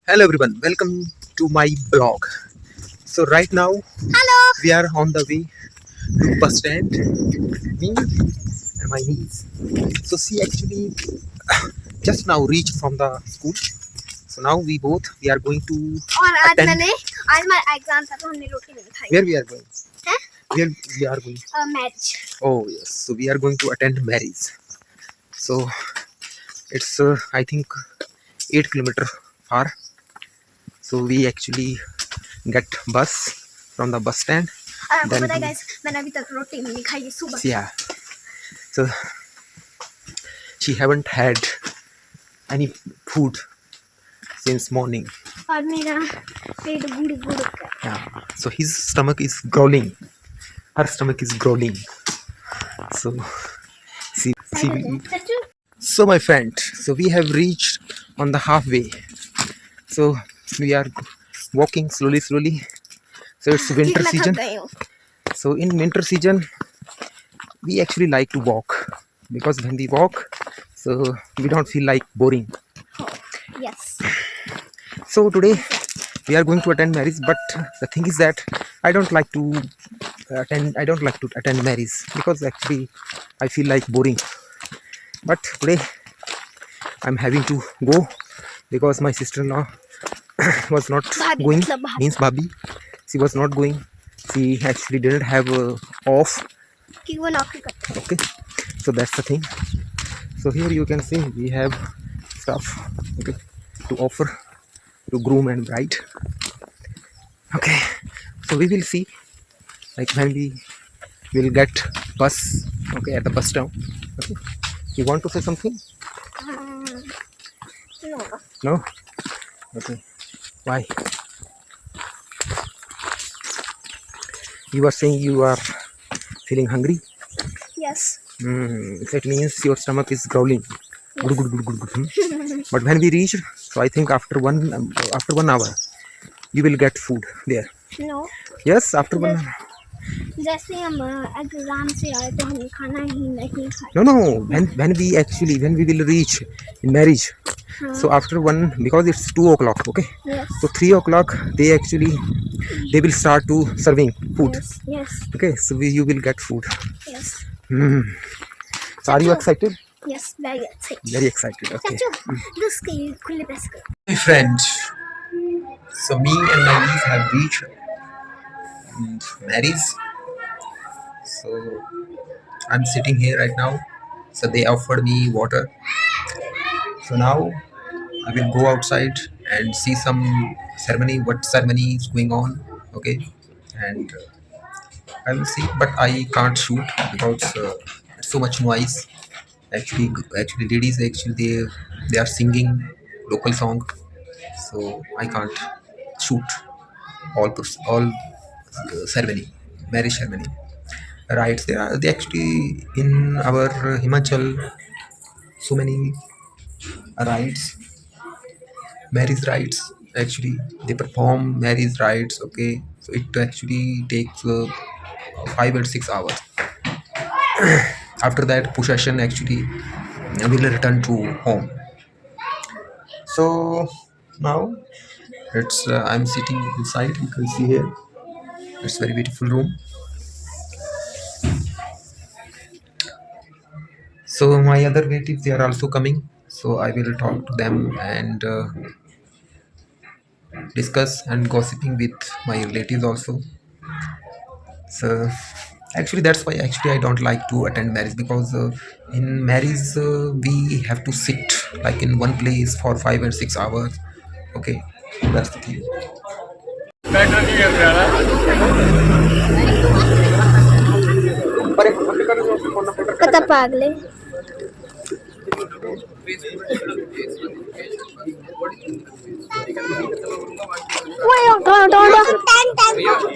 Hello everyone, welcome to my blog. So right now Hello. we are on the way to bus stand, me and my niece. So she actually just now reached from the school. So now we are going to और आज attend. हमारा exam था तो हमने रोटी नहीं खाई Where we are going? हैं? Where we are going? Match Oh yes, so we are going to attend marriage. So it's I think 8 kilometer far. So we actually get bus from the bus stand. और आपको Then पता है we- guys मैंने अभी तक रोटी नहीं खाई है सुबह Yeah, so she haven't had any food since morning. और मेरा पेट गुड़ गुड़ कर Yeah, so his stomach is growling, her stomach is growling. So see, Sachchu so my friend, so we have reached on the halfway. So we are walking slowly. So it's winter मैं थक season. गई हूँ So in winter season we actually like to walk, because when we walk, so we don't feel like boring. Yes So today we are going to attend marriage, but the thing is that I don't like to attend marriage, because actually I feel like boring. But today I'm having to go, because my sister-in-law was not भाभी going, मतलब भाभी means Bhabhi, she was not going. She actually didn't have off. कि वो नौकरी करता Okay, so that's the thing. So here you can see we have stuff, okay, to offer to groom and bride. Okay, so we will see, like, when we will get bus, okay, at the bus stop. Okay, you want to say something? No No. Okay, why? You are saying you are feeling hungry. Yes That means your stomach is growling. Gud, gud, gud, gud, gud, But when we reached, so I think after 1 hour, you will get food there. No Yes, after 1 hour. जैसे हम exam से आए तो हमने खाना ही नहीं खाया No. When we will reach in marriage, so after one, because it's 2 o'clock, okay. Yes So 3 o'clock they will start to serving food. Yes yes Okay, so you will get food. Yes So are you excited? Yes very excited Very excited. Okay. सच्चू इसके खुले press कर My friend, so me and my niece have reached marriage. So I'm sitting here right now. So they offered me water. So now I will go outside and see some ceremony, what ceremony is going on. Okay, and I will see, but I can't shoot because it's so much noise. Actually, ladies they are singing local song, so I can't shoot all ceremony, marriage ceremony. Rites, they actually in our Himachal, so many rites, marriage rites. Actually they perform marriage rites. Okay, so it actually takes 5 or 6 hours. After that procession actually will return to home. So now it's I'm sitting inside, you can see here, it's very beautiful room. So my other relatives, they are also coming, so I will talk to them and discuss and gossiping with my relatives also. So actually that's why actually I don't like to attend marriage, because in marriage we have to sit like in one place for 5 or 6 hours. Okay, that's the thing. पता पागले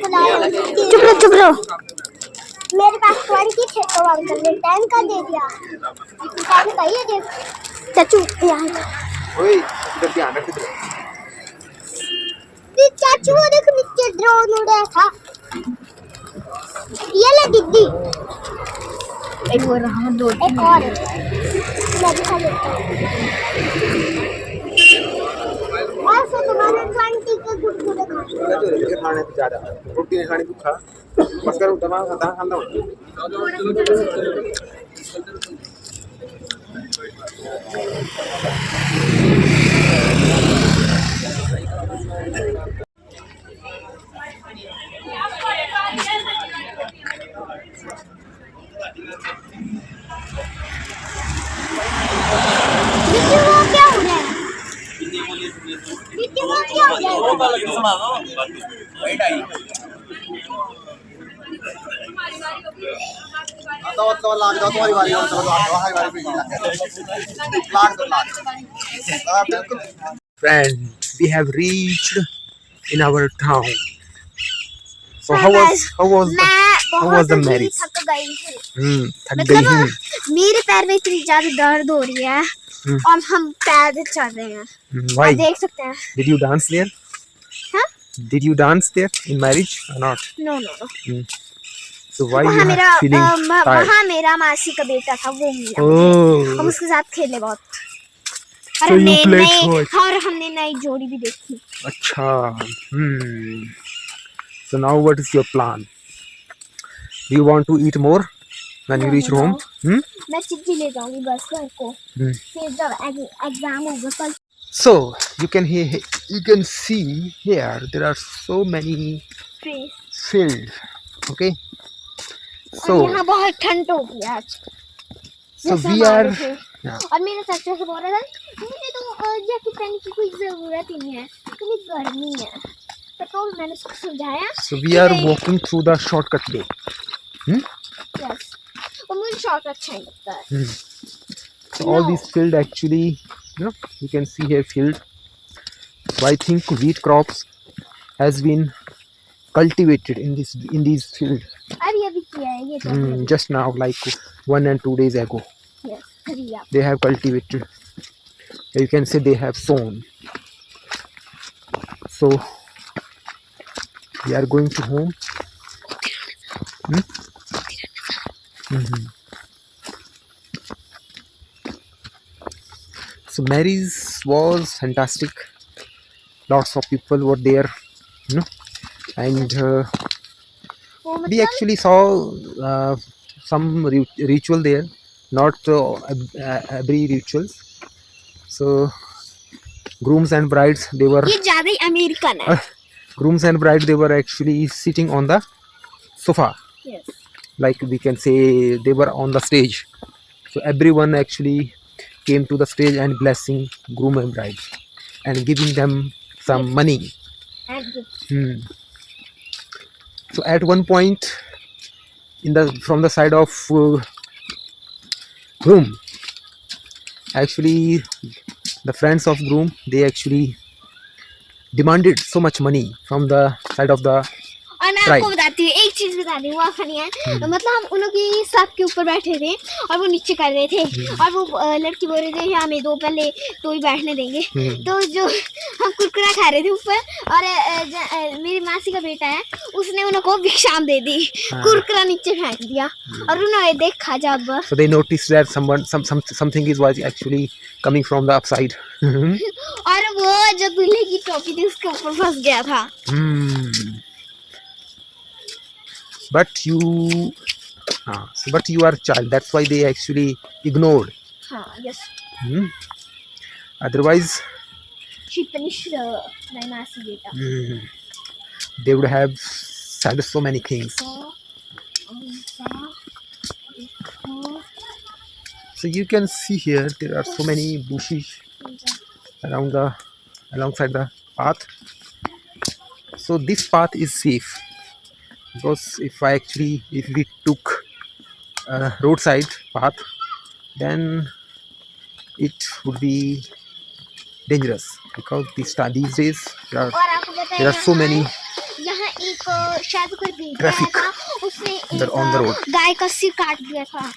चुप रहो मेरे पास 20 थे तो uncle ने 10 का दे दिया टाइम का ही दे चाचू यार ओए इधर ध्यान रख इधर। ये चाचू वो देख नीचे ड्रोन उड़ रहा था ये ले दीदी एक और रहा दो एक और मैं दिखा देता हूं और तो तुम्हारा ये खाने पे ज्यादा रोटी नहीं खानी भूखा बस कर दमा खाता खाना दीदी वो क्या हो रहा है दीदी वो क्या हो रहा है तो लाग दो तुम्हारी बारी और चलो लाग दो हमारी बारी पे लाग दो बिल्कुल Friends, we have reached in our town. So Hi how guys, was मैं how was बहुत the अजीब marriage? थक गई हूँ थक गई हूँ. मेरे पैर में इतनी ज्यादा दर्द हो रही है और हम पैदल चल रहे हैं Why? आप देख सकते हैं Did you dance there? हाँ Did you dance there in marriage or not? No no So why you वहाँ मेरा are feeling tired? वहाँ मेरा मासी का बेटा था वो मिला Oh, हम उसके साथ खेले बहुत और So you हमने played नई what? और हमने नई जोड़ी भी देखी अच्छा. So now what is your plan? Do you want to eat more when you No, reach no, home? no. मैं चिट्ठी ले जाऊंगी बस घर को Hmm. फिर जब एग्जाम होगा कल So you can see here there are so many फिर fields. Okay. और So यहाँ बहुत ठंड होगी आज so जैसे we हम आ are रहे थे। yeah. और मेरे चाचा से बोल रहा था मुझे तो जैकेट पहनने की कोई जरूरत ही नहीं है क्योंकि गर्मी है तो मैंने उसको समझाया So we are walking through the shortcut way. Yes और मुझे शॉर्ट अच्छा नहीं लगता है So all No. these field actually, you can see here field. So I think wheat crops has been cultivated in these field अभी किया है ये तो just now, like 1 and 2 days ago. Yes अभी आप They have cultivated. You can say they have sown. So we are going to home. So marriage was fantastic. Lots of people were there, and वो we मतलब actually saw some ritual there, not every rituals. So grooms and brides, they were ये ज्यादा ही American है grooms and brides, they were actually sitting on the sofa, yes like we can say they were on the stage. So everyone actually came to the stage and blessing groom and bride and giving them some money. And So at one point, from the side of groom, actually the friends of groom, they actually demanded so much money from the side of the और मैं Right. आपको बताती हूँ एक चीज बताती हूँ बहुत फनी है मतलब हम उन लोग की साथ के ऊपर बैठे थे और वो नीचे कर रहे थे और वो लड़की बोल रही थी हमें दो पहले तो ही बैठने देंगे तो जो हम कुरकुरा खा रहे थे ऊपर और मेरी मासी का बेटा है उसने उनको भिक्षाम दे दी कुरकुरा नीचे फेंक दिया और उन्होंने देखा जब so they noticed that something was actually coming from the upside. और वो जो दूल्हे की टोपी थी उसके ऊपर फंस गया था But you are child, that's why they actually ignored. हाँ yes Otherwise she punished my मासी बेटा they would have said so many things. So you can see here there are so many bushes alongside the path. So this path is safe because if we took a roadside path, then it would be dangerous because these days और आपको पता there are so many यहाँ एक शायद कोई भेड़ Traffic था उसने on the road. गाय का सिर काट दिया था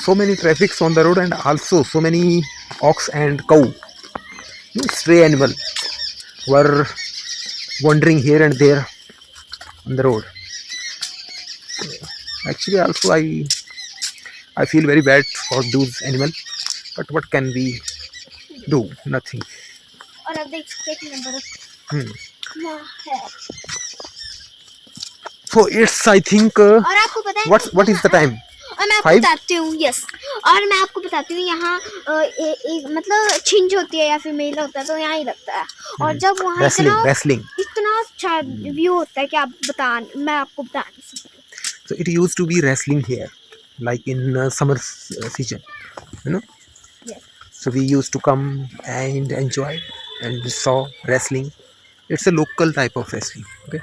so many traffics on the road, and also so many ox and cow, stray animal, were wandering here and there on the road. Actually also I feel very bad for those animals, but what can we do? Nothing. और अब देख सकते हैं number वहाँ है। So it's I think और आपको पता है what is the time? और मैं आपको 5? बताती हूँ यस। और मैं आपको बताती हूँ यहाँ मतलब छिंज होती है या फिर मेला होता है तो यहाँ ही लगता है। और जब वहाँ Wrestling. इतना अच्छा व्यू होता है कि मैं आपको बता नहीं सकती। So it used to be wrestling here, like in summer season, you know. Yes. So we used to come and enjoy and saw wrestling. It's a local type of wrestling. Okay.